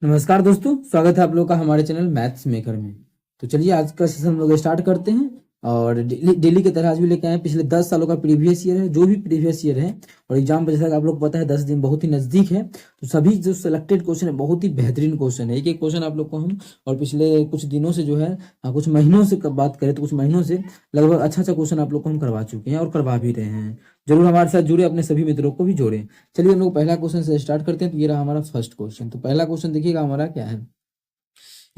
नमस्कार दोस्तों, स्वागत है आप लोग का हमारे चैनल मैथ्स मेकर में। तो चलिए आज का सेशन हम लोग स्टार्ट करते हैं। और डेली की तरह आज भी लेके आए हैं पिछले 10 सालों का प्रीवियस ईयर है, जो भी प्रीवियस ईयर है। और एग्जाम जैसा कि आप लोग को पता है 10 दिन बहुत ही नज़दीक है, तो सभी जो सिलेक्टेड क्वेश्चन है बहुत ही बेहतरीन क्वेश्चन है। एक एक क्वेश्चन आप लोग को हम और पिछले कुछ दिनों से जो है कुछ महीनों से बात करें तो कुछ महीनों से लगभग अच्छा क्वेश्चन आप लोग को हम करवा चुके हैं और करवा भी रहे हैं। जरूर हमारे साथ जुड़े, अपने सभी मित्रों को भी जोड़ें। चलिए हम लोग पहला क्वेश्चन से स्टार्ट करते हैं। तो ये रहा हमारा फर्स्ट क्वेश्चन। तो पहला क्वेश्चन देखिएगा हमारा क्या है।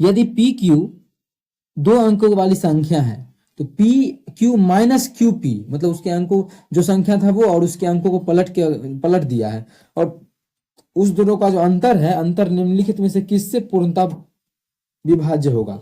यदि पी क्यू दो अंकों वाली संख्या है तो P Q minus Q P, मतलब उसके अंकों जो संख्या था वो और उसके अंकों को पलट दिया है, और उस दोनों का जो अंतर है, अंतर निम्नलिखित में से किससे पूर्णतः विभाज्य होगा।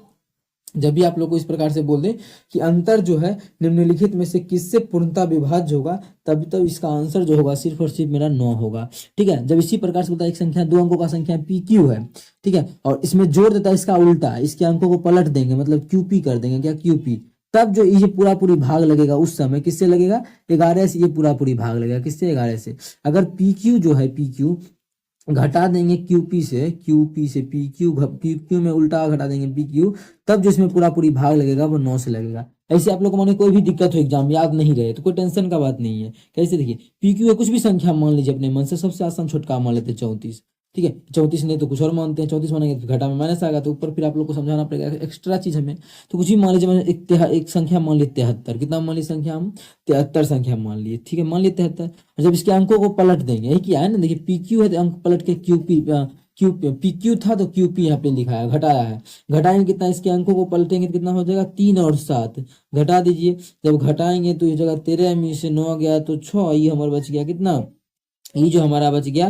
जब भी आप लोग को इस प्रकार से बोल दें कि अंतर जो है निम्नलिखित में से किससे पूर्णतः विभाज्य होगा, तभी तो इसका आंसर जो होगा सिर्फ और सिर्फ मेरा 9 होगा। ठीक है, जब इसी प्रकार से बोलता है एक संख्या दो अंकों का संख्या पी क्यू है, ठीक है, और इसमें जोड़ देता है इसका उल्टा, इसके अंकों को पलट देंगे, मतलब क्यू पी कर देंगे, क्या क्यू पी, तब जो ये पूरा पूरी भाग लगेगा उस समय किससे लगेगा, 11 से। ये पूरा पूरी भाग लगेगा किससे, 11 से। अगर पी क्यू जो है, पी क्यू घटा देंगे क्यूपी से, क्यूपी से पी क्यू में उल्टा घटा देंगे पी क्यू, तब जो इसमें पूरा पूरी भाग लगेगा वो 9 से लगेगा। ऐसे आप लोग को माने कोई भी दिक्कत हो, एग्जाम याद नहीं रहे तो कोई टेंशन का बात नहीं है। कैसे, देखिए पी क्यू है कुछ भी संख्या मान लीजिए अपने मन से, सबसे आसान छोटका मान लेते हैं 34। ठीक है, 34 नहीं तो कुछ और मानते हैं, 34 मानेंगे तो घटा में माइनस आएगा, तो ऊपर फिर आप लोग को समझाना पड़ेगा एक्स्ट्रा चीज हमें। तो कुछ भी मान लीजिए, मैंने एक संख्या मान ली 73, कितना मान ली संख्या हम, 73 संख्या मान लिए। ठीक है, मान लिए 73, और जब इसके अंकों को पलट देंगे, यही किया है ना, देखिए पी क्यू है तो अंक पलट के पी क्यू था तो क्यू पी यहाँ पे लिखा है, घटाया है। घटाएंगे कितना, इसके अंकों को पलटेंगे तो कितना हो जाएगा, 3 और 7 घटा दीजिए। जब घटाएंगे तो इस जगह 13 में से 9 गया तो 6, ये हमारा बच गया कितना, ये जो हमारा बच गया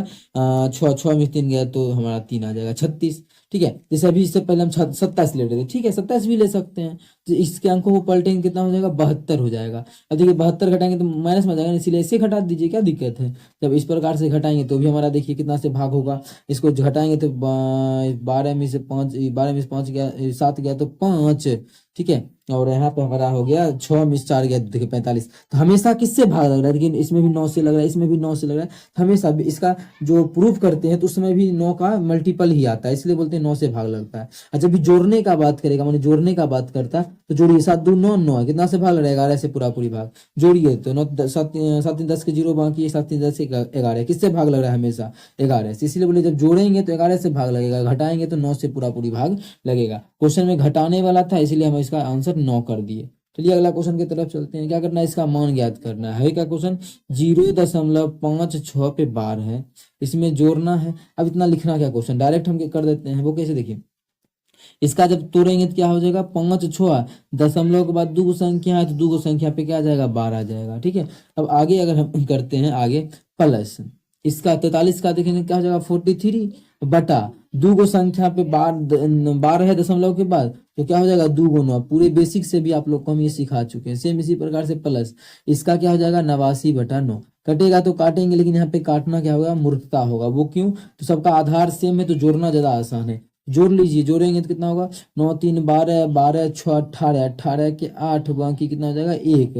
6 में 3 गया तो हमारा 3 आ जाएगा 36। ठीक है, जैसे अभी इससे पहले हम 27 ले रहे थे, ठीक है 27 भी ले सकते हैं। तो इसके अंकों को पलटेंगे कितना हो जाएगा, 72 हो जाएगा। अब देखिए 72 घटाएंगे तो माइनस में आ जाएगा, इसीलिए ऐसे घटा दीजिए, क्या दिक्कत है। जब इस प्रकार से घटाएंगे तो भी हमारा देखिए कितना से भाग होगा, इसको घटाएंगे तो 12 में से 5, 12 में से 5 गया, 7 गया तो 5। ठीक है, और यहाँ पे हमारा हो गया 6 में से 4 गया, देखिए 45। तो हमेशा किससे भाग लग रहा है, लेकिन इसमें भी 9 से लग रहा है, इसमें भी 9 से लग रहा है। हमेशा भी इसका जो प्रूफ करते हैं तो उस समय भी 9 का मल्टीपल ही आता है, इसलिए बोलते हैं 9 से भाग लगता है। और जब भी जोड़ने का बात करेगा, माने जोड़ने का बात करता है, तो जोड़िए 7 दूनी 9, 9 है, कितना से भाग लग रहा है, 11 से पूरा पूरी भाग। जोड़िए तो 9 7 3 10 के 0 बाकी, 7 3 10 11, किससे भाग लग रहा है, हमेशा 11 से। इसीलिए बोले जब जोड़ेंगे तो 11 से भाग लगेगा, घटाएंगे तो 9 से पूरा पूरी भाग लगेगा। क्वेश्चन में घटाने वाला था, इसलिए हम इसका आंसर 9 कर दिए। चलिए अगला क्वेश्चन की तरफ चलते हैं। क्या करना है, इसका मान ज्ञात करना है। क्या क्वेश्चन, 0.56 पे बार है, इसमें जोड़ना है। अब इतना लिखना क्या, क्वेश्चन डायरेक्ट हम कर देते हैं। वो कैसे, देखिए इसका जब तोड़ेंगे तो क्या हो जाएगा, 5 6 दशमलव के बाद दो संख्या है तो दो संख्या पे क्या आ जाएगा, 12 आ जाएगा। ठीक है, अब आगे अगर हम करते हैं आगे प्लस, इसका 43 का देखेंगे क्या हो जाएगा, 43 बटा दो संख्या पे 12 है दशमलव के बाद, तो क्या हो जाएगा 2 गुना। पूरे बेसिक से भी आप लोग को हम ये सिखा चुके हैं। सेम इसी प्रकार से प्लस, इसका क्या हो जाएगा 89/9। कटेगा तो काटेंगे, लेकिन यहाँ पे काटना क्या होगा, मूर्खता होगा। वो क्यों, तो सबका आधार सेम है तो जोड़ना ज्यादा आसान है। जोड़ लीजिए, जोड़ेंगे तो कितना होगा, 9 3 12, 12 6 18, 18 के 8, बाकी कितना हो जाएगा 1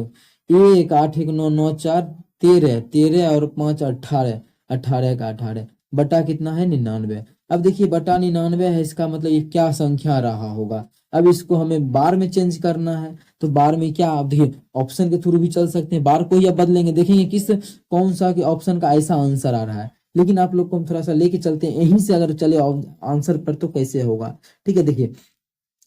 1 8 1 9 9 4 13, 13 और 5 18, 18 का 18 बटा कितना है 99। अब देखिए बटा 99 है, इसका मतलब ये क्या संख्या रहा होगा। अब इसको हमें बार में चेंज करना है, तो बार में क्या, आप देखिए ऑप्शन के थ्रू भी चल सकते हैं, बार को ही अब बदलेंगे, देखेंगे किस कौन सा ऑप्शन का ऐसा आंसर आ रहा है। लेकिन आप लोग को हम थोड़ा सा लेके चलते हैं, यहीं से अगर चले आंसर पर तो कैसे होगा। ठीक है, देखिए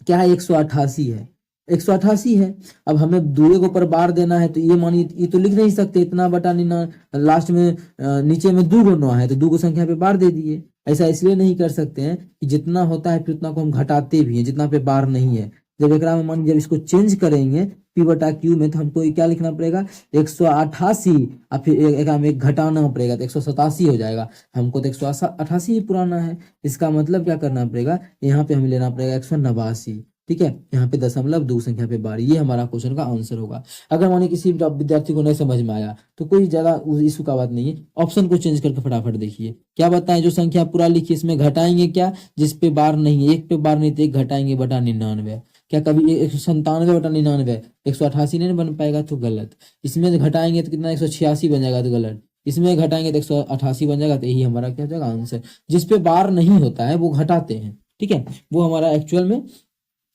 क्या है, 188 है, 188 है। अब हमें दूरे के ऊपर बार देना है, तो ये मानिए ये तो लिख नहीं सकते, इतना बटा 99, लास्ट में नीचे में 2 गुना है तो 2 संख्या पे बार दे दिए। ऐसा इसलिए नहीं कर सकते हैं कि जितना होता है फिर उतना को हम घटाते भी हैं, जितना पे बार नहीं है। जब एक में मान जब इसको चेंज करेंगे पी बटा क्यू में, तो हमको क्या लिखना पड़ेगा, 188, और फिर एक में एक घटाना पड़ेगा तो 187 हो जाएगा। हमको तो 188 ही पुराना है, इसका मतलब क्या करना पड़ेगा, यहाँ पे हमें लेना पड़ेगा 189। ठीक है, यहाँ पे दशमलव दो संख्या पे बार, ये हमारा क्वेश्चन का आंसर होगा। अगर मानिए किसी विद्यार्थी को नहीं समझ में आया तो कोई ज्यादा इशू का बात नहीं है, ऑप्शन को चेंज करके फटाफट देखिए क्या बताएं। जो संख्या पूरा लिखिए, इसमें घटाएंगे क्या, जिसपे बार नहीं है, एक पे बार नहीं तो एक घटाएंगे बटा 99। क्या कभी 197 बटा 99 188 नहीं बन पाएगा, तो गलत। इसमें घटाएंगे तो कितना 186 बन जाएगा, तो गलत। इसमें घटाएंगे तो 188 बन जाएगा। तो यही हमारा क्या हो जाएगा आंसर। जिस पे बार नहीं होता है वो घटाते हैं, ठीक है, वो हमारा एक्चुअल में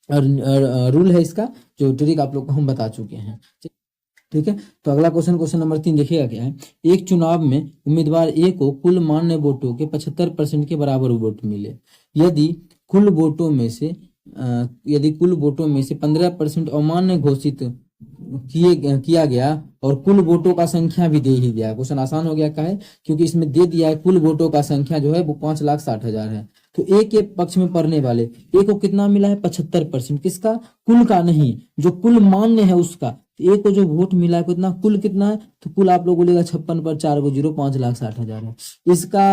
रूल है इसका, जो ट्रिक आप लोग को हम बता चुके हैं, ठीक है। तो अगला क्वेश्चन, क्वेश्चन नंबर 3 देखिएगा क्या है। एक चुनाव में उम्मीदवार ए को कुल मान्य वोटों के 75% के बराबर वोट मिले। यदि कुल वोटों में से यदि कुल वोटों में से 15% अमान्य घोषित किया गया और कुल वोटों का संख्या भी दे ही दिया। क्वेश्चन आसान हो गया, क्या है, क्योंकि इसमें दे दिया है कुल वोटों का संख्या जो है वो 5,60,000 है। तो ए के पक्ष में पढ़ने वाले ए को कितना मिला है 75%, किसका, कुल का नहीं, जो कुल मान्य है उसका। तो ए को जो वोट मिला है कितना, कुल कितना है, तो कुल आप लोग बोलेगा 56 पर 4 को 0, 5,60,000 है इसका।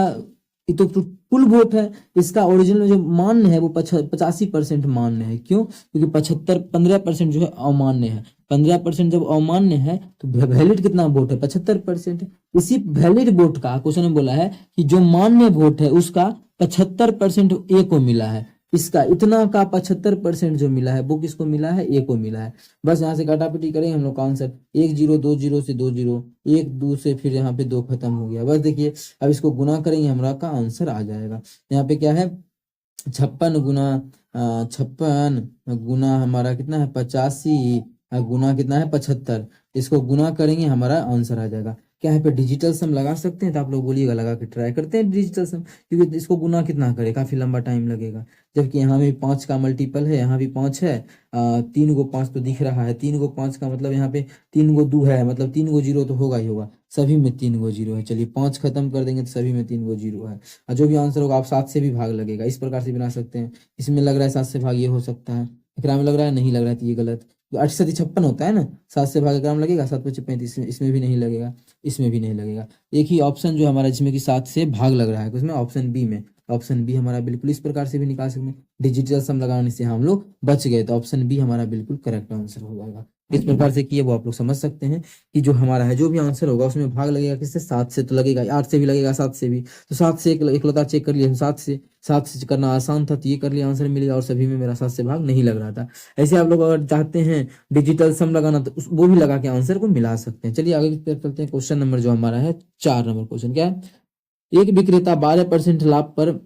ये तो कुल वोट है, इसका ओरिजिनल जो मान्य है वो 85% मान्य है। क्यों, क्योंकि 15% जो है अमान्य है। 15% जब अमान्य है तो वैलिड कितना वोट है 75%। इसी वैलिड वोट का क्वेश्चन में बोला है कि जो मान्य वोट है उसका 75% ए को मिला है। इसका इतना का 75% जो मिला है वो किसको मिला है, ए को मिला है। बस यहाँ से काटापिटी करेंगे हम लोग का आंसर 1 0 2 0 से 2 0 1 2 से फिर यहाँ पे 2 खत्म हो गया। बस देखिए अब इसको गुना करेंगे हमारा का आंसर आ जाएगा। यहाँ पे क्या है 56 गुना हमारा कितना है 85 गुना कितना है 75। इसको गुना करेंगे हमारा आंसर आ जाएगा। क्या है पे डिजिटल सम लगा सकते हैं, तो आप लोग बोलिएगा लगा के ट्राई करते हैं डिजिटल सम, क्योंकि इसको गुना कितना करे काफी लंबा टाइम लगेगा। जबकि यहाँ भी 5 का मल्टीपल है, यहाँ भी 5 है, 3 को 5 तो दिख रहा है, 3 को 5 का मतलब यहाँ पे 3 को 2 है, मतलब 3 को 0 तो होगा ही होगा, सभी में 3 को 0 है। चलिए 5 खत्म कर देंगे तो सभी में 3 को 0 है। और जो भी आंसर होगा आप 7 से भी भाग लगेगा, इस प्रकार से बना सकते हैं। इसमें लग रहा है 7 से भाग, ये हो सकता है, एकरा में लग रहा है नहीं लग रहा है, तो ये गलत। 8 से 56 होता है ना, 7 से भाग एकरा में लगेगा, 7 पचे 35, इसमें भी नहीं लगेगा, इसमें भी नहीं लगेगा। एक ही ऑप्शन जो हमारा जिसमें कि 7 से भाग लग रहा है उसमें ऑप्शन बी में, ऑप्शन बी हमारा बिल्कुल इस प्रकार से भी निकाल सकते हैं। डिजिटल सम लगाने से हम लोग बच गए, तो ऑप्शन बी हमारा बिल्कुल करेक्ट आंसर हो जाएगा। इस प्रकार से किए वो आप लोग समझ सकते हैं कि जो हमारा है जो भी आंसर होगा उसमें भाग लगेगा किससे, 7 से तो लगेगा, 8 से भी लगेगा, 7 से भी। तो 7 से इकलौता चेक कर लिया हम, 7 से करना आसान था तो ये कर लिया, आंसर मिल गया। और सभी में मेरा 7 से भाग नहीं लग रहा था। ऐसे आप लोग अगर चाहते हैं डिजिटल सम लगाना तो वो भी लगा के आंसर को मिला सकते हैं। चलिए आगे चलते हैं। क्वेश्चन नंबर जो हमारा है 4 नंबर क्वेश्चन क्या है। एक विक्रेता 12% लाभ पर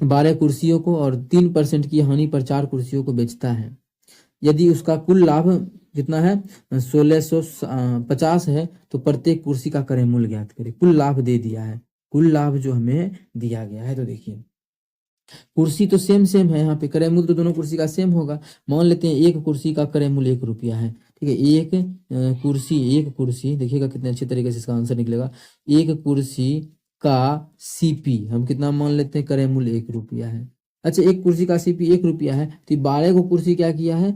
12 कुर्सियों को और 3% की हानि पर 4 कुर्सियों को बेचता है। यदि उसका कुल लाभ कितना है 1650 है, तो प्रत्येक कुर्सी का क्रय मूल्य ज्ञात करें। कुल लाभ दे दिया है, कुल लाभ जो हमें दिया गया है। तो देखिए कुर्सी तो सेम है, यहाँ पे क्रय मूल्य तो दोनों कुर्सी का सेम होगा। मान लेते हैं एक कुर्सी का क्रय मूल्य 1 रुपया है, ठीक है। एक कुर्सी देखिएगा कितने अच्छे तरीके से इसका आंसर निकलेगा। एक कुर्सी का सीपी हम कितना मान लेते हैं, क्रय मूल्य 1 रुपया है। अच्छा, एक कुर्सी का सीपी 1 रुपया है, तो 12 को कुर्सी क्या किया है,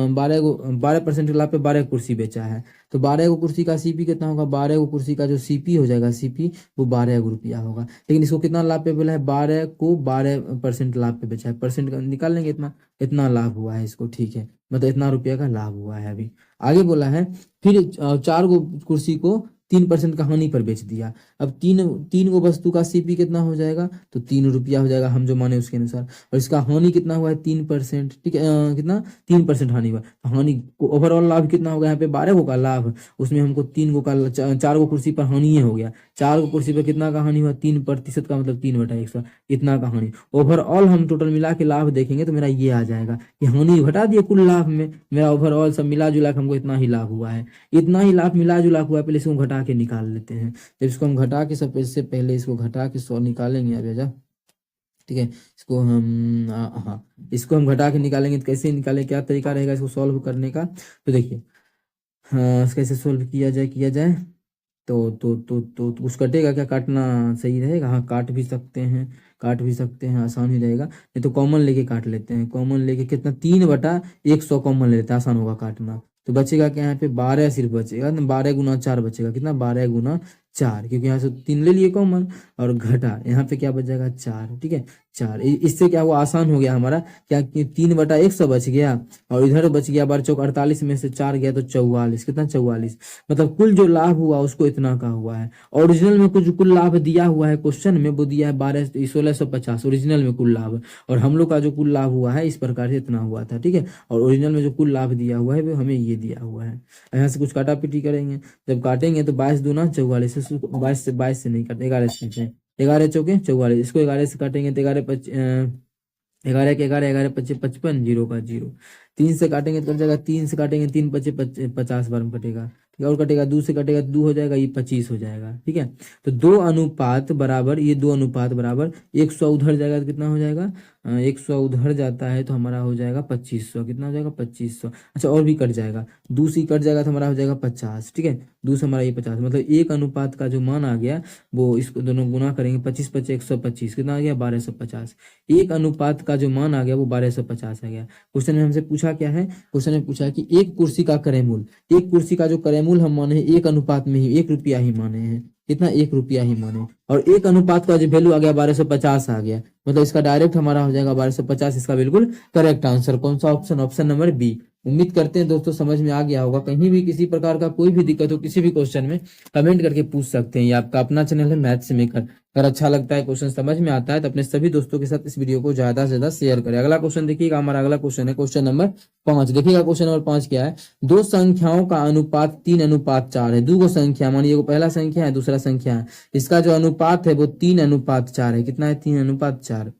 12% लाभ पे 12 कुर्सी बेचा है। तो 12 को कुर्सी का सीपी कितना होगा, 12 को कुर्सी का जो सीपी हो जाएगा, सीपी वो 12 रुपया होगा। लेकिन इसको कितना लाभ पे बोला है, 12 को 12% लाभ पे बेचा है। परसेंट निकाल लेंगे, इतना लाभ हुआ है इसको, ठीक है, मतलब इतना रुपया का लाभ हुआ है। अभी आगे बोला है फिर 4 को कुर्सी को 3% का हानि पर बेच दिया। अब तीन को वस्तु का सीपी कितना हो जाएगा, तो 3 रुपया हो जाएगा हम जो माने उसके अनुसार। और इसका हानि कितना हुआ है 3%, ठीक है, कितना 3% हानि हुआ। तो हानि को ओवरऑल लाभ कितना होगा, यहाँ पे 12 को का लाभ, उसमें हमको 3 को का 4 को कुर्सी पर हानि ही हो गया। 4 को कुर्सी पर कितना का हानि हुआ, 3% का मतलब 3/100 इतना का हानि। ओवरऑल हम टोटल मिला के लाभ देखेंगे तो मेरा ये आ जाएगा कि हानि घटा दिए कुल लाभ में, मेरा ओवरऑल सब मिला जुला के हमको इतना ही लाभ हुआ है। इतना ही लाभ मिला जुला हुआ है, पहले इसको घटा के निकाल लेते हैं। जब इसको हम घटा के सब इससे पहले इसको घटा के 100 निकालेंगे अब जा, ठीक है। इसको हम हाँ इसको हम घटा के निकालेंगे तो कैसे निकालें, क्या तरीका रहेगा इसको सॉल्व करने का। तो देखिए हाँ कैसे सॉल्व किया जाए तो कुछ कटेगा क्या, काटना सही रहेगा, हाँ काट भी सकते हैं, आसान ही रहेगा। नहीं तो कॉमन लेके काट लेते हैं, कॉमन लेके कितना 3/100 कॉमन ले लेते हैं, आसान होगा काटना। तो बचेगा क्या, यहाँ पे 12 सिर्फ बचेगा, 12 गुना 4 बचेगा, कितना 12 गुना 4, क्योंकि यहाँ से 3 ले लिए कॉमन और घटा, यहाँ पे क्या बच जाएगा 4, ठीक है 4। इससे क्या हुआ, आसान हो गया हमारा, क्या कि 3/100 बच गया और इधर बच गया 12×4 में से 4 गया तो 44, कितना 44, मतलब कुल जो लाभ हुआ उसको इतना का हुआ है। ओरिजिनल में कुछ कुल लाभ दिया हुआ है, क्वेश्चन में वो दिया है 1650 ओरिजिनल में कुल लाभ, और हम लोग का जो कुल लाभ हुआ है इस प्रकार से इतना हुआ था, ठीक है। और ओरिजिनल में जो कुल लाभ दिया हुआ है वो हमें ये दिया हुआ है। यहाँ से कुछ काटा पीटी करेंगे, जब काटेंगे तो 22 दूना 44 से इसको 22 से नहीं काटते, 11 से काटते हैं। 11 चौके 44, इसको 11 से काटेंगे तो 11 के 11, 11 पच्चे 55, 0 का 0। 3 से काटेंगे तो कट जाएगा, 3 से काटेंगे 3 पच्चे 50 बार में कटेगा, ठीक है। और कटेगा 2 से कटेगा तो 2 हो जाएगा, ये 25 हो जाएगा, ठीक है। तो 2 अनुपात बराबर, ये 2 अनुपात बराबर 100 उधर जाएगा तो कितना हो जाएगा, 100 उधर जाता है तो हमारा हो जाएगा 2500, कितना हो जाएगा 2500। अच्छा और भी कट जाएगा, 2 से कट जाएगा तो हमारा हो जाएगा 50, ठीक है। 2 से हमारा ये 50, मतलब एक अनुपात का जो मान आ गया वो इसको दोनों गुना करेंगे, 25 पच्चे 125, कितना आ गया 1250। एक अनुपात का जो मान आ गया वो 1250 आ गया। क्वेश्चन में हमसे पूछा क्या है, क्वेश्चन में पूछा है कि एक कुर्सी का क्रय मूल, एक कुर्सी का जो क्रय मूल हम माने हैं एक अनुपात में ही 1 रुपया ही माने हैं, कितना 1 रुपया ही माने, और एक अनुपात का जो वैल्यू आ गया 1250 आ गया, मतलब इसका डायरेक्ट हमारा हो जाएगा 1250, इसका बिल्कुल करेक्ट आंसर कौन सा ऑप्शन, ऑप्शन नंबर बी। उम्मीद करते हैं दोस्तों समझ में आ गया होगा। कहीं भी किसी प्रकार का कोई भी दिक्कत हो किसी भी क्वेश्चन में कमेंट करके पूछ सकते हैं। ये आपका अपना चैनल है मैथ्स मेकर। अगर अच्छा लगता है, क्वेश्चन समझ में आता है तो अपने सभी दोस्तों के साथ इस वीडियो को ज्यादा से ज्यादा शेयर करें। अगला क्वेश्चन देखिएगा, हमारा अगला क्वेश्चन है क्वेश्चन नंबर 5। देखिएगा क्वेश्चन नंबर 5 क्या है, दो संख्याओं का अनुपात 3:4 है। दो संख्या मानिए वो पहला संख्या है दूसरा संख्या है, इसका जो अनुपात है वो 3:4 है, कितना है 3:4।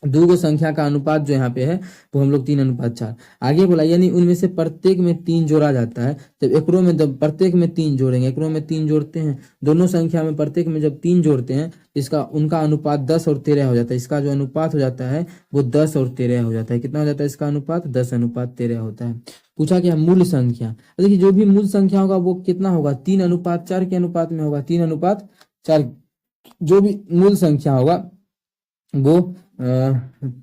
दो संख्या का अनुपात जो यहाँ पे है वो हम लोग 3:4 आगे बोला, यानी उनमें से प्रत्येक में 3 जोड़ा जाता है। जब एकरों में जब प्रत्येक में 3 जोड़ेंगे, एकरों में 3 जोड़ते हैं, दोनों संख्या में प्रत्येक में जब 3 जोड़ते हैं इसका उनका अनुपात 10 और 13 हो जाता है। इसका जो अनुपात हो जाता है वो 10 और 13 हो जाता है। कितना हो जाता है इसका अनुपात, 10:13 होता है। पूछा क्या मूल संख्या, देखिए जो भी मूल संख्या होगा वो कितना होगा 3:4 के अनुपात में होगा, 3:4। जो भी मूल संख्या होगा वो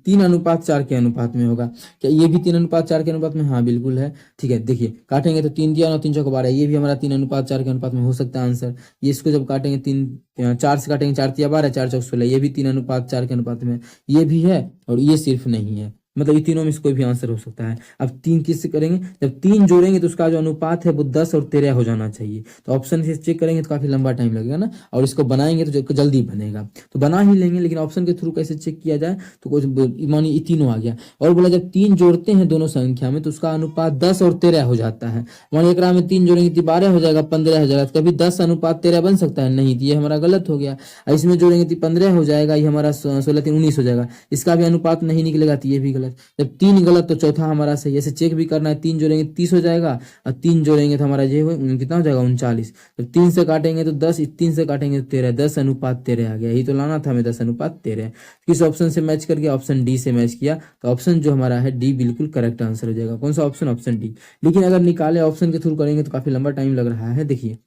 3:4 के अनुपात में होगा। क्या ये भी 3:4 के अनुपात में, हाँ बिल्कुल है, ठीक है। देखिए काटेंगे तो 3 दिया 9 3 चौक 12, ये भी हमारा 3:4 के अनुपात में हो सकता है आंसर। ये इसको जब काटेंगे 4 से काटेंगे 4 तिया 12 4 चौक 16, ये भी 3:4 के अनुपात में ये भी है और ये सिर्फ नहीं है, मतलब ये तीनों में से कोई भी आंसर हो सकता है। अब 3 किससे करेंगे, जब 3 जोड़ेंगे तो उसका जो अनुपात है वो 10 और 13 हो जाना चाहिए। तो ऑप्शन से चेक करेंगे तो काफी लंबा टाइम लगेगा ना, और इसको बनाएंगे तो जल्दी बनेगा, तो बना ही लेंगे। लेकिन ऑप्शन के थ्रू कैसे चेक किया जाए, तो कुछ मानिए ये तीनों आ गया, और बोला जब 3 जोड़ते हैं दोनों संख्या में तो उसका अनुपात 10 और 13 हो जाता है। मानिए एक में 3 जोड़ेंगे तो 12 हो जाएगा, 15 हो जाएगा, कभी 10:13 बन सकता है, नहीं, तो ये हमारा गलत हो गया। इसमें जोड़ेंगे तो 15 हो जाएगा, ये हमारा 16 3 19 हो जाएगा, इसका भी अनुपात नहीं निकलेगा तो ये भी गलत। जब 3 गलत तो चौथा हमारा सही, ऐसे चेक भी करना है। 3 जोड़ेंगे 30 हो जाएगा, और 3 जोड़ेंगे तो हमारा ये कितना हो जाएगा 39। जब 3 से काटेंगे तो 10, 3 से काटेंगे तो 13, 10:13 आ गया। यही तो लाना था हमें 10:13। किस ऑप्शन से मैच कर गया, ऑप्शन डी से मैच किया, तो ऑप्शन जो हमारा है डी बिल्कुल करेक्ट आंसर हो जाएगा। कौन सा ऑप्शन, ऑप्शन डी। लेकिन अगर निकाले ऑप्शन के थ्रू करेंगे तो काफी लंबा टाइम लग रहा है। देखिए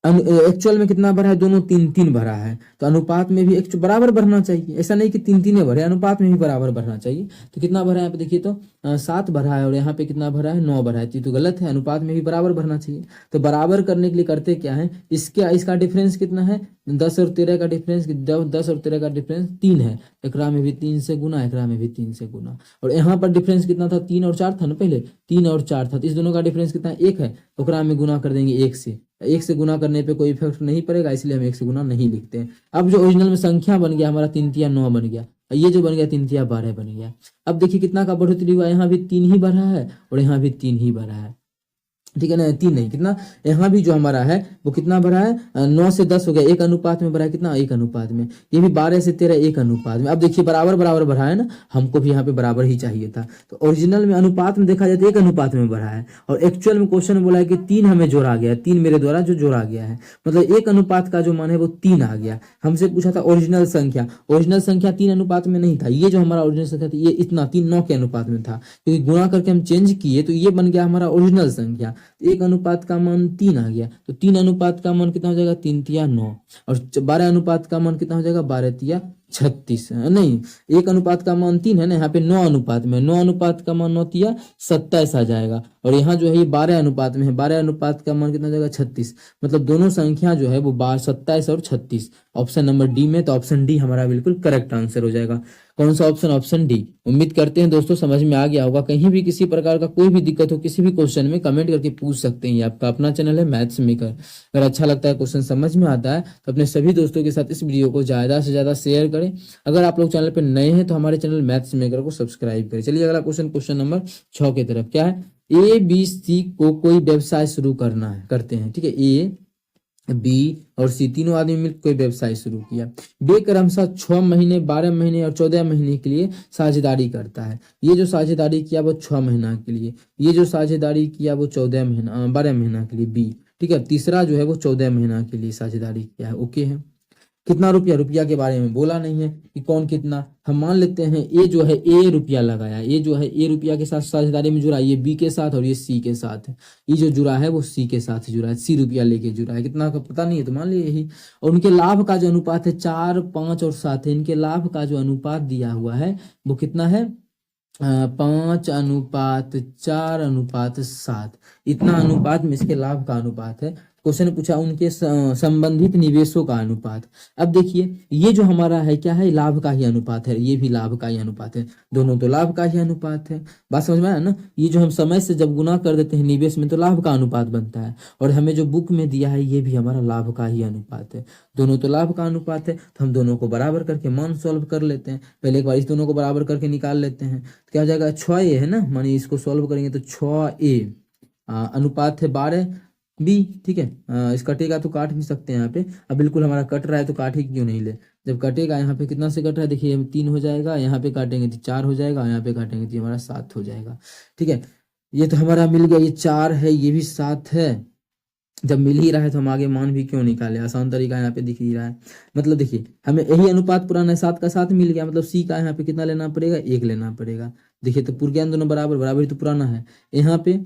एक्चुअल में कितना भरा है, दोनों 3-3 भरा है, तो अनुपात में भी एक बराबर भरना चाहिए। ऐसा नहीं कि 3-3 भरे, अनुपात में भी बराबर भरना चाहिए। तो कितना भरा है यहाँ पे देखिए, तो 7 भरा है, और यहाँ पे कितना भरा है 9 भरा है, तो गलत है, अनुपात में भी बराबर भरना चाहिए। तो बराबर करने के लिए करते क्या है, इसका डिफरेंस कितना है 10 और 13 का डिफरेंस, 10 और 13 का डिफरेंस 3 है, एकरा में भी 3 से गुना, एकरा में भी 3 से गुना। और यहाँ पर डिफरेंस कितना था 3 और 4 था ना, पहले 3 और 4 था, तो इस दोनों का डिफरेंस कितना 1 है, तो ओकरा में गुना कर देंगे 1 से। 1 से गुना करने पे कोई इफेक्ट नहीं पड़ेगा, इसलिए हम 1 से गुना नहीं लिखते हैं। अब जो ओरिजिनल में संख्या बन गया हमारा 3 तिया 9 बन गया, ये जो बन गया 3 तिया 12 बन गया। अब देखिए कितना का बढ़ोतरी हुआ, यहाँ भी 3 ही बढ़ा है और यहाँ भी 3 ही बढ़ा है, ठीक है ना, 3 नहीं, कितना यहाँ भी जो हमारा है वो कितना भरा है 9 से 10 हो गया, 1 अनुपात में भरा है, कितना 1 अनुपात में। ये भी 12 से 13 1 अनुपात में। अब देखिए बराबर बराबर भरा है ना, हमको भी यहाँ पे बराबर ही चाहिए था। तो ओरिजिनल में अनुपात में देखा जाए तो 1 अनुपात में भरा है, और एक्चुअल में क्वेश्चन में बोला है कि 3 हमें जोड़ा गया है, 3 मेरे द्वारा जो जोड़ा गया है, मतलब 1 अनुपात का जो मान है वो 3 आ गया। हमसे पूछा था ओरिजिनल संख्या, ओरिजिनल संख्या 3 अनुपात में नहीं था, ये जो हमारा ओरिजिनल संख्या था ये इतना 3 9 के अनुपात में था, क्योंकि गुणा करके हम चेंज किए तो ये बन गया हमारा ओरिजिनल संख्या। 1 अनुपात का मान 3 आ गया, तो 3 अनुपात का मान कितना हो जाएगा 3 तिया 9, और 12 अनुपात का मान कितना हो जाएगा 12 तिया 36, नहीं 1 अनुपात का मान 3 है ना, यहाँ पे 9 अनुपात में, 9 अनुपात का मान 9 तिया 27 आ जाएगा, और यहाँ जो है ये 12 अनुपात में है, 12 अनुपात का मान कितना हो जाएगा 36, मतलब दोनों संख्या जो है वो 27 और 36 ऑप्शन नंबर डी में। तो ऑप्शन डी हमारा बिल्कुल करेक्ट आंसर हो जाएगा। कौन सा ऑप्शन, ऑप्शन डी। उम्मीद करते हैं दोस्तों समझ में आ गया होगा। कहीं भी किसी प्रकार का कोई भी दिक्कत हो किसी भी क्वेश्चन में कमेंट करके पूछ सकते हैं। ये आपका अपना चैनल है मैथ्स मेकर। अगर अच्छा लगता है, क्वेश्चन समझ में आता है, तो अपने सभी दोस्तों के साथ इस वीडियो को ज्यादा से ज्यादा शेयर करें। अगर आप लोग चैनल पर नए हैं तो हमारे चैनल मैथ्स मेकर को सब्सक्राइब करें। चलिए अगला क्वेश्चन, क्वेश्चन नंबर 6 की तरफ। क्या है, ABC को कोई व्यवसाय शुरू करना है, करते हैं, ठीक है। बी और सी, तीनों आदमी मिलकर कोई व्यवसाय शुरू किया। बे क्रमशः 6 महीने, 12 महीने और 14 महीने के लिए साझेदारी करता है। ये जो साझेदारी किया वो 6 महीना के लिए, ये जो साझेदारी किया वो 14 महीना 12 महीना के लिए बी। ठीक है, तीसरा जो है वो 14 महीना के लिए साझेदारी किया है। ओके है। कितना रुपया, रुपया के बारे में बोला नहीं है कि कौन कितना। हम मान लेते हैं ए जो है ए रुपया लगाया, ए जो है ए रुपया के साथ साझेदारी में जुड़ा, ये बी के साथ और ये सी के साथ है। ये जो जुड़ा है वो सी के साथ जुड़ा है, सी रुपया लेके जुड़ा है। कितना का पता नहीं है तो मान लीजिए यही। और उनके लाभ का जो अनुपात है 4, 5 और 7 है। इनके लाभ का जो अनुपात दिया हुआ है वो कितना है, 5:4:7। इतना अनुपात में इसके लाभ का अनुपात है। क्वेश्चन पूछा उनके संबंधित निवेशों का अनुपात। अब देखिए ये जो हमारा है क्या है, लाभ का ही अनुपात है, ये भी लाभ का ही अनुपात है, दोनों तो लाभ का ही अनुपात है। बात समझ में आया ना। ये जो हम समय से जब गुना कर देते हैं निवेश में तो लाभ का अनुपात बनता है, और हमें जो बुक में दिया है ये भी हमारा लाभ का ही अनुपात है। दोनों तो लाभ का अनुपात है, तो हम दोनों को बराबर करके मान सॉल्व कर लेते हैं। पहले एक बार इस दोनों को बराबर करके निकाल लेते हैं, तो क्या हो जाएगा, 6a है ना, मानिए इसको सॉल्व करेंगे तो 6a अनुपात है 12b। ठीक है, इस कटेगा तो काट भी सकते हैं यहाँ पे। अब बिल्कुल हमारा कट रहा है तो काट ही क्यों नहीं ले। जब कटेगा यहाँ पे कितना से कट रहा है, देखिए 3 हो जाएगा, यहाँ पे काटेंगे तो 4 हो जाएगा, यहाँ पे काटेंगे तो हमारा 7 हो जाएगा। ठीक है, ये तो हमारा मिल गया, ये 4 है, ये भी 7 है। जब मिल ही रहा है तो हम आगे मान भी क्यों निकाले, आसान तरीका यहाँ पे दिख ही रहा है। मतलब देखिए हमें यही अनुपात पुराना है, 7 का 7 मिल गया, मतलब सी का यहाँ पे कितना लेना पड़ेगा, 1 लेना पड़ेगा। देखिए तो पूरे ज्ञान दोनों बराबर, बराबर ही तो पुराना है। यहाँ पे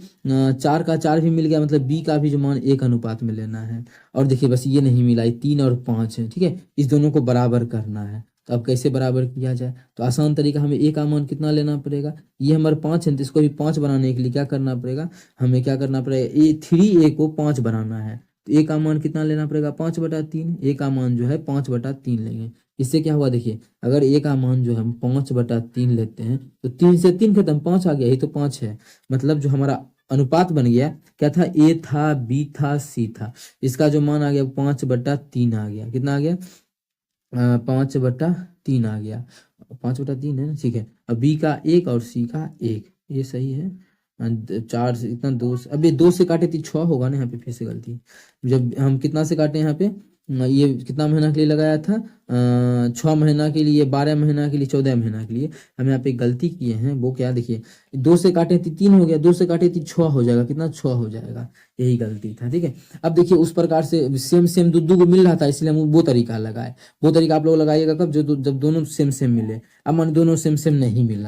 4 का 4 भी मिल गया, मतलब बी का भी जो मान 1 अनुपात में लेना है। और देखिए बस ये नहीं मिला, ये 3 और 5 है। ठीक है, इस दोनों को बराबर करना है। तो अब कैसे बराबर किया जाए, तो आसान तरीका, हमें ए का मान कितना लेना पड़ेगा, ये हमारे 5 है तो इसको भी 5 बनाने के लिए क्या करना पड़ेगा, हमें क्या करना पड़ेगा, ए 3a को 5 बनाना है। तो ए का मान कितना लेना पड़ेगा, 5/3। ए का मान जो है 5/3 लेंगे। इससे क्या हुआ देखिए, अगर ए का मान जो हम 5/3 लेते हैं तो 3 से 3 खत्म, 5 आ गया, ये तो 5 है। मतलब जो हमारा अनुपात बन गया क्या था, ए था, बी था, सी था, इसका जो मान आ गया 5/3 आ गया। कितना आ गया, 5/3 आ गया, 5/3 है ना। ठीक है, अब बी का 1 और सी का 1, ये सही है। 4 से इतना 2 से, अब ये 2 से काटे तो 6 होगा ना, यहाँ पे फिर से गलती। जब हम कितना से काटे यहाँ पे, ये कितना महीना के लिए लगाया था, 6 महीना के लिए, 12 महीना के लिए, 14 महीना के लिए। हम यहाँ पे गलती किए हैं, वो क्या, देखिए 2 से काटे तो 3 हो गया, 2 से काटे तो 6 हो जाएगा, कितना 6 हो जाएगा, यही गलती था। ठीक है, अब देखिए उस प्रकार से सेम सेम दो को मिल रहा था, इसलिए हम वो तरीका लगाए। वो तरीका आप लोग लगाइएगा कब, जब दोनों सेम सेम मिले। अब मान दोनों सेम सेम नहीं मिल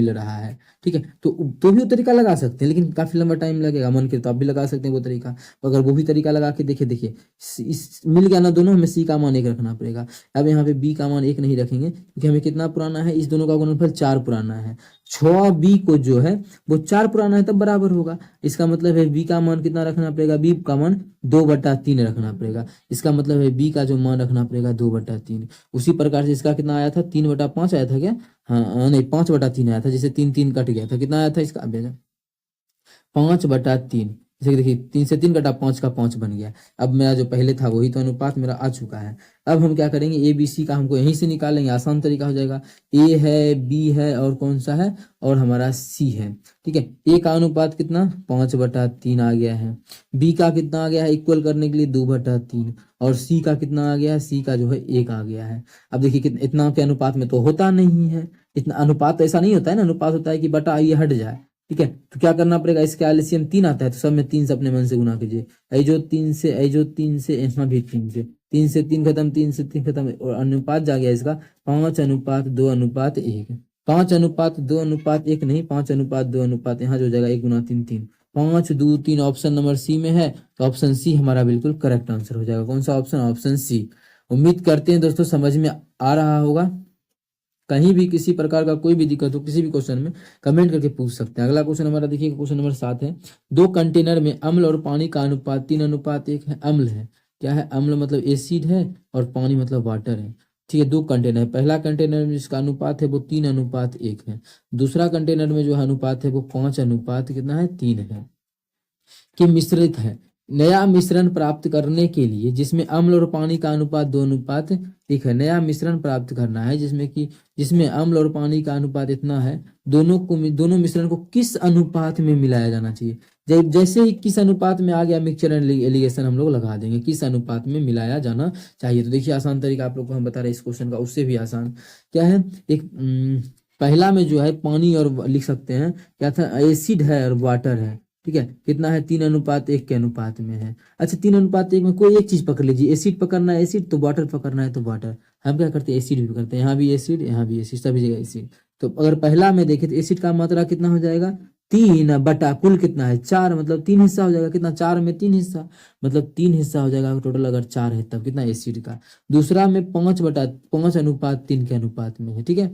रहा है। ठीक है, तो भी वो तरीका लगा सकते हैं, लेकिन काफी लंबा टाइम लगेगा। मन करे तो आप भी लगा सकते हैं वो तरीका। अगर वो भी तरीका लगा के देखिए इस मिल गया ना दोनों, हमें सी का मान 1 रखना पड़ेगा। अब यहाँ पे बी का मान 1 नहीं रखेंगे, क्योंकि हमें कितना पुराना है, इस दोनों का गुणनफल 4 पुराना है। 6b को जो है वो 4 पुराना है, तब बराबर होगा। इसका मतलब है बी का मान कितना रखना पड़ेगा, बी का मान 2/3 रखना पड़ेगा। इसका मतलब है बी का जो मान रखना पड़ेगा 2/3। उसी प्रकार से इसका कितना आया था, 3/5 आया था क्या, हाँ नहीं 5/3 आया था, जैसे 3 कट गया था, कितना आया था इसका, 5/3। जैसे देखिए 3 से 3 कटा, 5 का 5 बन गया। अब मेरा जो पहले था वही तो अनुपात मेरा आ चुका है। अब हम क्या करेंगे, ए बी सी का हमको यहीं से निकालेंगे, आसान तरीका हो जाएगा। ए है, बी है और कौन सा है, और हमारा सी है। ठीक है, ए का अनुपात कितना, 5/3 आ गया है। बी का कितना आ गया है, इक्वल करने के लिए 2/3। और सी का कितना आ गया है, सी का जो है 1 आ गया है। अब देखिए इतना के अनुपात में तो होता नहीं है, इतना अनुपात ऐसा नहीं होता है ना, अनुपात होता है कि बटा ये हट जाए। ठीक है, तो क्या करना पड़ेगा, इसके एलसीएम 3 आता है, तो सब में 3 से अपने मन से गुना कीजिए। ऐजो 3 से, ऐजो 3 से, यहाँ भी 3 से, 3 से 3 खत्म, 3 से 3 खत्म, और अनुपात जा गया इसका 5:2:1। 5:2:1 नहीं, 5:2:1, यहाँ जो हो जाएगा 1 × 3 3, 5 2 3 ऑप्शन नंबर सी में है, तो ऑप्शन सी हमारा बिल्कुल करेक्ट आंसर हो जाएगा। कौन सा ऑप्शन, ऑप्शन सी। उम्मीद करते हैं दोस्तों समझ में आ रहा होगा। कहीं भी किसी प्रकार का कोई भी दिक्कत हो किसी भी क्वेश्चन में, कमेंट करके पूछ सकते हैं। अगला क्वेश्चन हमारा देखिए, क्वेश्चन नंबर 7 है। 2 कंटेनर में अम्ल और पानी का अनुपात 3:1 है। अम्ल है, क्या है, अम्ल मतलब एसिड है, और पानी मतलब वाटर है। ठीक है, 2 कंटेनर है। पहला कंटेनर में जिसका अनुपात है वो 3:1 है। दूसरा कंटेनर में जो अनुपात है वो 5:3 है, कि मिश्रित है। नया मिश्रण प्राप्त करने के लिए जिसमें अम्ल और पानी का अनुपात 2:1 है। नया मिश्रण प्राप्त करना है जिसमें अम्ल और पानी का अनुपात इतना है। दोनों मिश्रण को किस अनुपात में मिलाया जाना चाहिए, जैसे ही किस अनुपात में आ गया मिक्सचर एंड एलिगेशन हम लोग लगा देंगे, किस अनुपात में मिलाया जाना चाहिए। तो देखिए आसान तरीका आप लोग को हम बता रहे हैं इस क्वेश्चन का, उससे भी आसान क्या है। एक पहला में जो है पानी और लिख सकते हैं, क्या था, एसिड है और वाटर है, ठीक है, कितना है 3:1 के अनुपात में है। अच्छा 3:1 में कोई एक चीज पकड़ लीजिए, एसिड पकड़ना है एसिड, तो वाटर पकड़ना है तो वाटर। हम क्या करते हैं, एसिड भी करते हैं, यहाँ भी एसिड यहाँ भी एसिड, सभी जगह एसिड। तो अगर पहला में देखें तो एसिड का मात्रा कितना हो जाएगा, 3 कुल कितना है 4, मतलब 3 हिस्सा हो जाएगा, कितना 4 में 3 हिस्सा, मतलब 3 हिस्सा हो जाएगा टोटल, अगर 4 है तब कितना एसिड का। दूसरा में 5:5 के अनुपात में है, ठीक है,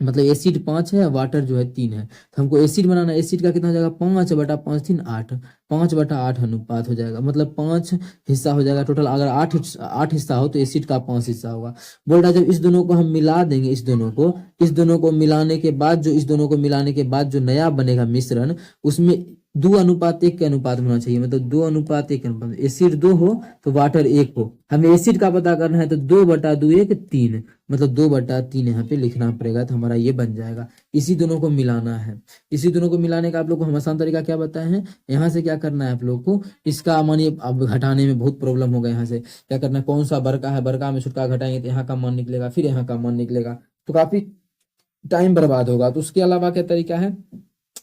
मतलब एसिड 5 है, वाटर जो है 3 है, तो हमको एसिड बनाना है। एसिड का कितना हो जाएगा, 5/5 3 8, 5/8 अनुपात हो जाएगा, मतलब 5 हिस्सा हो जाएगा टोटल। अगर 8 हिस्सा हो तो एसिड का 5 हिस्सा होगा। बोल रहा है जब इस दोनों को हम मिला देंगे, इस दोनों को मिलाने के बाद जो, इस दोनों को मिलाने के बाद जो नया बनेगा मिश्रण, उसमें 2:1 के अनुपात में होना चाहिए, मतलब 2:1 के अनुपात। एसिड 2 हो तो वाटर 1 हो, हमें एसिड का पता करना है तो 2/2 1 3, मतलब 2/3 यहाँ पे लिखना पड़ेगा, तो हमारा ये बन जाएगा। इसी दोनों को मिलाना है, इसी दोनों को मिलाने का आप लोग को हम आसान तरीका क्या बताए हैं। यहाँ से क्या करना है आप लोग को, इसका मानिए अब घटाने में बहुत प्रॉब्लम होगा, यहाँ से क्या करना है, कौन सा बड़का है, बड़का में छुटका घटाएंगे तो यहाँ का मान निकलेगा, फिर यहाँ का मान निकलेगा, तो काफी टाइम बर्बाद होगा। तो उसके अलावा क्या तरीका है,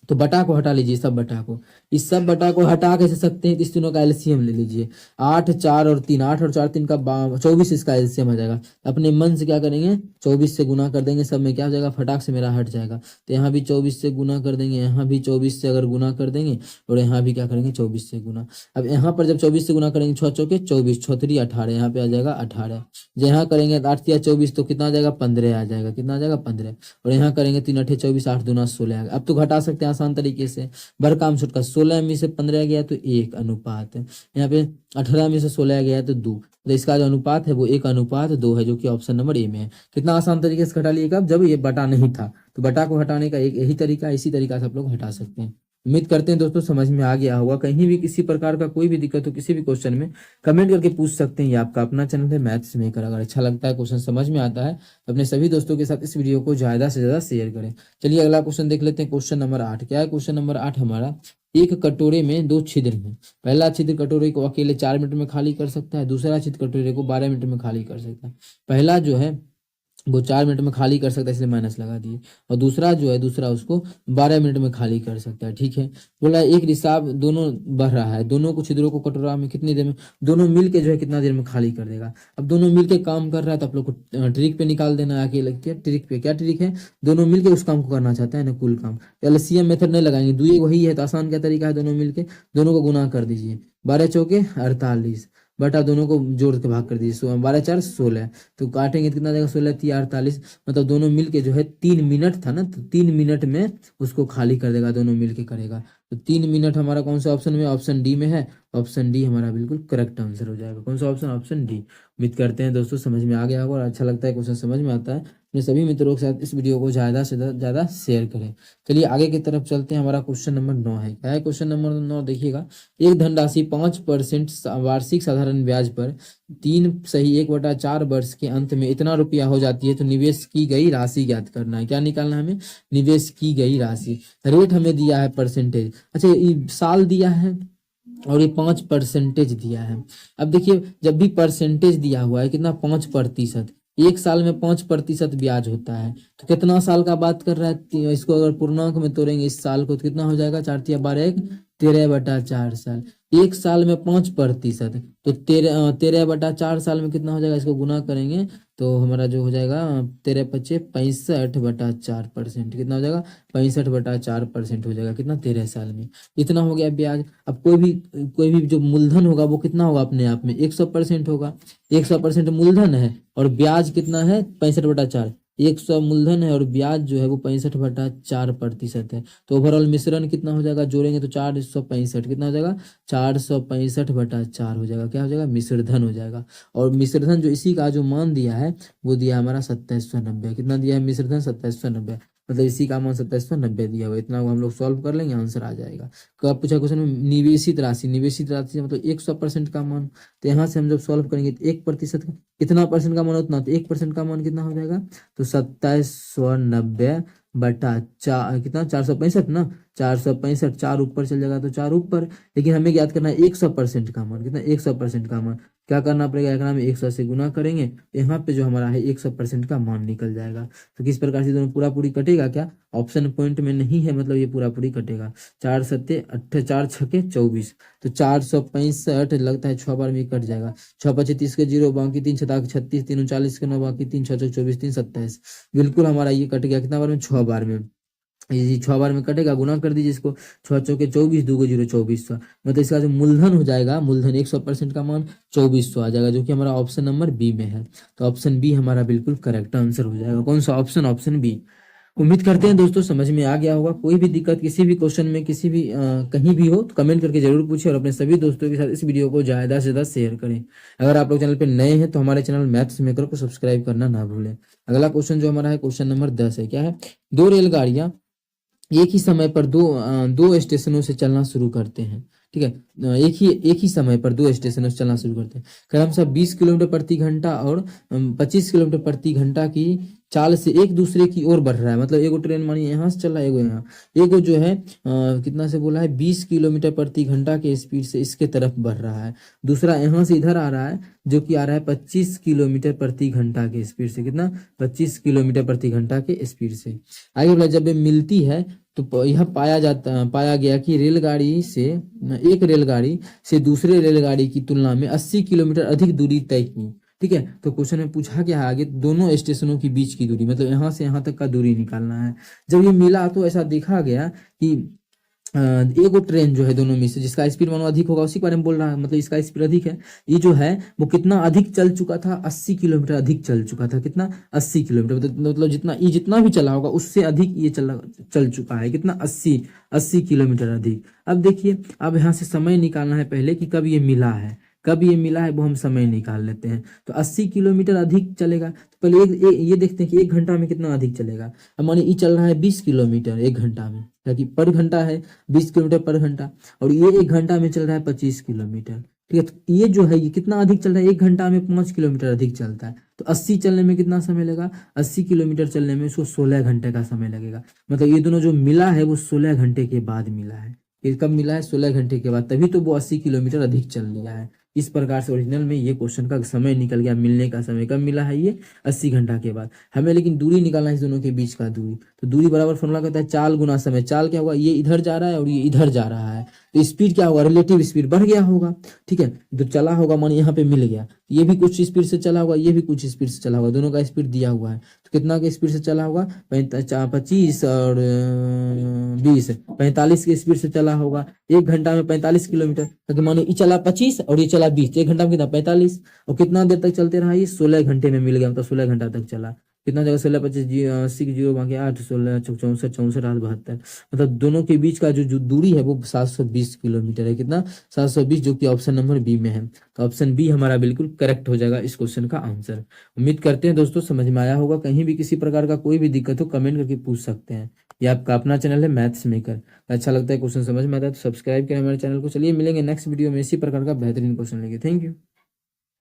तो बटा को हटा लीजिए, सब बटा को, इस सब बटा को हटा कैसे सकते हैं, तो इस तीनों का एलसीएम ले लीजिए, 8 4 और 3, 8 और 4 3 का 24, इसका एलसीएम आ जाएगा। अपने मन से क्या करेंगे, 24 से गुना कर देंगे, सब में क्या हो जाएगा, फटाक से मेरा हट जाएगा, तो यहाँ भी 24 से गुना कर देंगे, यहाँ भी 24 से अगर गुना कर देंगे, और यहाँ भी क्या करेंगे 24 से गुना। अब यहाँ पर जब 24 से गुना करेंगे, 6 चौके 24, 6 3 18, यहाँ पे आ जाएगा 18। यहाँ करेंगे 8 या 24 तो कितना आ जाएगा, 15 आ जाएगा, कितना आ जाएगा 15। और यहाँ करेंगे 3 8 24, 8 दूना 16 आएगा। अब तो घटा सकते हैं आसान तरीके से, बड़ काम छुटका, 16 में से 15 गया तो 1 अनुपात है, यहाँ पे 18 में से 16 गया तो 2, तो इसका जो अनुपात है वो 1:2 है, जो कि ऑप्शन नंबर ए में है। कितना आसान तरीके से घटा लिएगा, जब ये बटा नहीं था, तो बटा को हटाने का एक यही तरीका, इसी तरीका से आप लोग हटा सकते हैं। उम्मीद करते हैं दोस्तों समझ में आ गया होगा। कहीं भी किसी प्रकार का कोई भी दिक्कत हो किसी भी क्वेश्चन में, कमेंट करके पूछ सकते हैं। ये आपका अपना चैनल है मैथ्स मेकर। अगर अच्छा लगता है, क्वेश्चन समझ में आता है, तो अपने सभी दोस्तों के साथ इस वीडियो को ज्यादा से ज्यादा शेयर करें। चलिए अगला क्वेश्चन देख लेते हैं। क्वेश्चन नंबर 8 क्या है, क्वेश्चन नंबर 8 हमारा, एक कटोरे में 2 छिद्र हैं। पहला छिद्र कटोरे को अकेले 4 मिनट में खाली कर सकता है, दूसरा छिद्र कटोरे को 12 मिनट में खाली कर सकता है। पहला जो है वो 4 मिनट में खाली कर सकता है, इसलिए माइनस लगा दिए, और दूसरा जो है, दूसरा उसको 12 मिनट में खाली कर सकता है, ठीक है। बोला एक रिसाव दोनों बढ़ रहा है, दोनों को छिद्रों को कटोरा में कितनी देर में, दोनों मिल के जो है कितना देर में खाली कर देगा। अब दोनों मिल के काम कर रहा है, तो आप लोग को ट्रिक पे निकाल देना है, अकेले लगती है ट्रिक पे। क्या ट्रिक है, दोनों मिलके उस काम को करना चाहता है ना, कुल काम। एलसीएम मेथड नहीं लगाएंगे, दुई वही है, तो आसान क्या तरीका है, दोनों मिलके दोनों को गुना कर दीजिए, 12 चौके 48 बटा दोनों को जोड़ के भाग कर दीजिए, 12 4 16, तो काटेंगे तो कितना देगा, 16 3 48, मतलब दोनों मिलके जो है 3 मिनट था ना, तो 3 मिनट में उसको खाली कर देगा, दोनों मिलके करेगा। तो 3 मिनट हमारा कौन सा ऑप्शन में, ऑप्शन डी में है। ऑप्शन डी हमारा बिल्कुल करेक्ट आंसर हो जाएगा। कौन सा ऑप्शन, ऑप्शन डी। उम्मीद करते हैं दोस्तों समझ में आ गया होगा, और अच्छा लगता है क्वेश्चन समझ में आता है, अपने सभी मित्रों के साथ इस वीडियो को ज्यादा से ज्यादा शेयर करें। चलिए आगे की तरफ चलते हैं। हमारा क्वेश्चन नंबर 9 है, क्या है क्वेश्चन नंबर 9, देखिएगा। एक धनराशि 5% वार्षिक साधारण ब्याज पर 3 = 1/4 वर्ष के अंत में इतना रुपया हो जाती है, तो निवेश की गई राशि ज्ञात करना है। क्या निकालना है हमें, निवेश की गई राशि। रेट हमें दिया है परसेंटेज, अच्छा ये साल दिया है और ये 5% दिया है। अब देखिए जब भी परसेंटेज दिया हुआ है कितना, 5%, एक साल में 5% ब्याज होता है, तो कितना साल का बात कर रहा है, इसको अगर पूर्णांक में तोड़ेंगे इस साल को, तो कितना हो जाएगा, 4 × 12 = 13/4 साल। एक साल में 5%, तो 13/4 साल में कितना हो जाएगा, इसको गुना करेंगे तो हमारा जो हो जाएगा 13 × 5 = 65/4%, कितना हो जाएगा, 65/4% हो जाएगा, कितना, 13 साल में। इतना हो गया ब्याज। अब कोई भी जो मूलधन होगा वो कितना होगा, अपने आप में 100% होगा, 100% मूलधन है, और ब्याज कितना है, 65/4, 100 मूलधन है और ब्याज जो है वो 65/4% है। तो ओवरऑल मिश्रण कितना हो जाएगा, जोड़ेंगे तो 465, कितना हो जाएगा, 465/4 हो जाएगा, क्या हो जाएगा, मिश्रधन हो जाएगा। और मिश्रधन जो इसी का जो मान दिया है वो दिया हमारा 2790, कितना दिया है मिश्रधन, 2790, मतलब इसी का मान 2790 दिया हुआ। इतना हम लोग सॉल्व कर लेंगे, आंसर आ जाएगा। कब पूछा क्वेश्चन में, निवेशित राशि, निवेशित राशि मतलब 100% का मान, तो यहाँ से हम जब सॉल्व करेंगे तो 1% कितना परसेंट का मान उतना, तो 1% का मान कितना हो जाएगा, तो 2790 बटा चार, कितना 465 ना, 465, 4 ऊपर चल जाएगा तो 4 ऊपर। लेकिन हमें याद करना है 100% का मान, कितना 100% का मान। क्या करना पड़ेगा, एक नाम 100 से गुना करेंगे तो यहाँ पे जो हमारा है 100% का मान निकल जाएगा। तो किस प्रकार से दोनों पूरा पूरी कटेगा, क्या ऑप्शन पॉइंट में नहीं है, मतलब ये पूरा पूरी कटेगा। 4 सत्ते 8, 4 छके 24, तो 465 लगता है 6 बार में कट जाएगा। 6 पचे 30 के 0, बाकी 3 छता 36, 3 39 के 9, बाकी 3 6 24, 3 27। बिल्कुल हमारा ये कट गया, कितना बार में, 6 बार में। ये 6 बार में कटेगा, गुना कर दीजिए इसको, 6 चौके 24, 2 को 0, 2400। मतलब इसका जो मूलधन हो जाएगा, मूलधन 100% का मान 2400 आ जाएगा, जो कि हमारा ऑप्शन नंबर बी में है। तो ऑप्शन बी हमारा बिल्कुल करेक्ट आंसर हो जाएगा। कौन सा ऑप्शन, ऑप्शन बी। उम्मीद करते हैं दोस्तों समझ में आ गया होगा। कोई भी दिक्कत किसी भी क्वेश्चन में, किसी भी कहीं भी हो तो कमेंट करके जरूर पूछिए, और अपने सभी दोस्तों के साथ इस वीडियो को ज़्यादा से ज़्यादा शेयर करें। अगर आप लोग चैनल पे नए हैं तो हमारे चैनल मैथ्स मेकर को सब्सक्राइब करना ना भूलें। अगला क्वेश्चन जो हमारा है, क्वेश्चन नंबर 10 है। क्या है, दो रेलगाड़ियां एक ही समय पर दो स्टेशनों से चलना शुरू करते हैं। ठीक है, एक ही समय पर दो स्टेशनों से चलना शुरू करते हैं। क्रमशः 20 किलोमीटर प्रति घंटा और 25 किलोमीटर प्रति घंटा की चाल से एक दूसरे की ओर बढ़ रहा है। मतलब एगो ट्रेन मानिए यहाँ से चल रहा है, एगो यहाँ, एगो जो है कितना से बोला है, 20 किलोमीटर प्रति घंटा के स्पीड से इसके तरफ बढ़ रहा है। दूसरा यहाँ से इधर आ रहा है, जो कि आ रहा है 25 किलोमीटर प्रति घंटा के स्पीड से। कितना, 25 किलोमीटर प्रति घंटा के स्पीड से। आगे बोला, जब ये मिलती है तो यह पाया गया कि एक रेलगाड़ी से दूसरे रेलगाड़ी की तुलना में 80 किलोमीटर अधिक दूरी तय की। ठीक है, तो क्वेश्चन में पूछा क्या है आगे, दोनों स्टेशनों की बीच की दूरी, मतलब यहाँ से यहाँ तक का दूरी निकालना है। जब ये मिला तो ऐसा देखा गया कि एगो ट्रेन जो है दोनों में से जिसका स्पीड मानो अधिक होगा, उसी के बारे में बोल रहा है, मतलब इसका स्पीड अधिक है। ये जो है वो कितना अधिक चल चुका था, 80 किलोमीटर अधिक चल चुका था। कितना, 80 किलोमीटर, मतलब जितना भी चला होगा उससे अधिक ये चल चुका है। कितना, 80 किलोमीटर अधिक। अब देखिए, अब यहाँ से समय निकालना है पहले कि कब ये मिला है, कब ये मिला है वो हम समय निकाल लेते हैं। तो 80 किलोमीटर अधिक चलेगा, तो पहले ये देखते हैं कि 1 घंटा में कितना अधिक चलेगा। अब मानिए ये चल रहा है 20 किलोमीटर 1 घंटा में, ताकि पर घंटा है 20 किलोमीटर पर घंटा, और ये 1 घंटा में चल रहा है 25 किलोमीटर। ठीक है, तो ये जो है ये कितना अधिक चल रहा है, 1 घंटा में 5 किलोमीटर अधिक चलता है। तो 80 चलने में कितना समय लगेगा, 80 किलोमीटर चलने में इसको 16 घंटे का समय लगेगा। मतलब ये दोनों जो मिला है वो 16 घंटे के बाद मिला है। ये कब मिला है, 16 घंटे के बाद, तभी तो वो 80 किलोमीटर अधिक चल लिया है। इस प्रकार से ओरिजिनल में ये क्वेश्चन का समय निकल गया। मिलने का समय कब मिला है, ये 80 घंटा के बाद। हमें लेकिन दूरी निकालना है इस दोनों के बीच का दूरी। तो दूरी बराबर फॉर्मूला कहता है चाल गुना समय। चाल क्या होगा, ये इधर जा रहा है और ये इधर जा रहा है, तो स्पीड क्या होगा, रिलेटिव स्पीड बढ़ गया होगा। ठीक है, तो चला होगा मान यहाँ पे मिल गया, ये भी कुछ स्पीड से चला होगा, ये भी कुछ स्पीड से चला होगा, दोनों का स्पीड दिया हुआ है। तो कितना के स्पीड से चला होगा, 25 और 20, 45 के स्पीड से चला होगा। 1 घंटा में 45 किलोमीटर, तो मानो ये चला 25 और ये चला 20, 1 घंटा में कितना 45, और कितना देर तक चलते रहा, ये 16 घंटे में मिल गया, मतलब 16 घंटा तक चला। कितना जगह 16 25 80 0 बाकी 8 16 64 64 8 72, मतलब दोनों के बीच का जो दूरी है वो 720 किलोमीटर है। कितना, 720, जो कि ऑप्शन नंबर बी में है। तो ऑप्शन बी हमारा बिल्कुल करेक्ट हो जाएगा इस क्वेश्चन का आंसर। उम्मीद करते हैं दोस्तों समझ में आया होगा। कहीं भी किसी प्रकार का कोई भी दिक्कत हो कमेंट करके पूछ सकते हैं। ये आपका अपना चैनल है मैथ्स मेकर। अच्छा लगता है क्वेश्चन समझ में आता है तो सब्सक्राइब करें हमारे चैनल को। चलिए मिलेंगे नेक्स्ट वीडियो में इसी प्रकार का बेहतरीन क्वेश्चन लेके। Thank you.